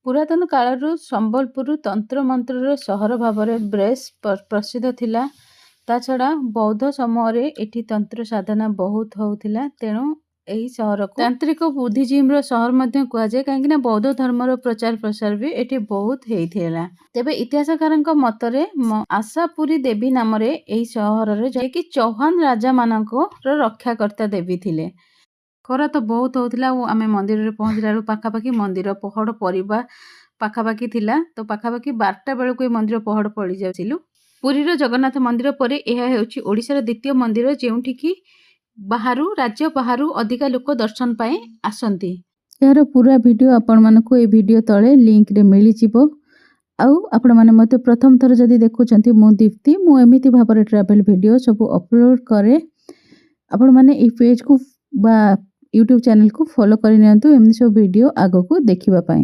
पुरातन कालरू संबलपुर तंत्र मंत्रर सहर भाବରେ बेस प्रसिद्ध थिला। ता छड़ा बौद्ध समय एठी तंत्र साधना बहुत होउथिला। तेणु एही सहर को तांत्रिक बुद्धिजीम सहर मध्य कुआजे कहीं बौद्ध धर्मर प्रचार प्रसार भी एठी बहुत हेइथिला। तेबे इतिहासकारक मतरे आशापुरी देवी नाम एही सहर जे कि चौहान राजा मानक रक्षाकर्ता देवी थिले। खरा तो बहुत होउथिला। आमे मंदिर रे पहुंचला पाखापाखि मंदिर पहड़ परिबा पाखापाखि थिला। तो पाखापाखि 12टा बेलू मंदिर पहड़ पड़ी जाउथिलु। पुरीर जगन्नाथ मंदिर पर यह हेउछि ओडिशार द्वितीय मंदिर जेउठी कि बाहरु राज्य बाहरु अधिका लोक दर्शन पाए आसंती। यार पूरा वीडियो आपण मानको ए वीडियो तळे लिंक रे मिली जिवो। आउ आपण माने मते प्रथम थर जदी देखुचंती मु दीप्ति मु एमिति भाबरे ट्रैवल वीडियो सब अपलोड करे। आपण माने ए पेज को बा यूट्यूब चैनल को फॉलो करि नियंतु एमि सब वीडियो आगो को देखिबा पाए।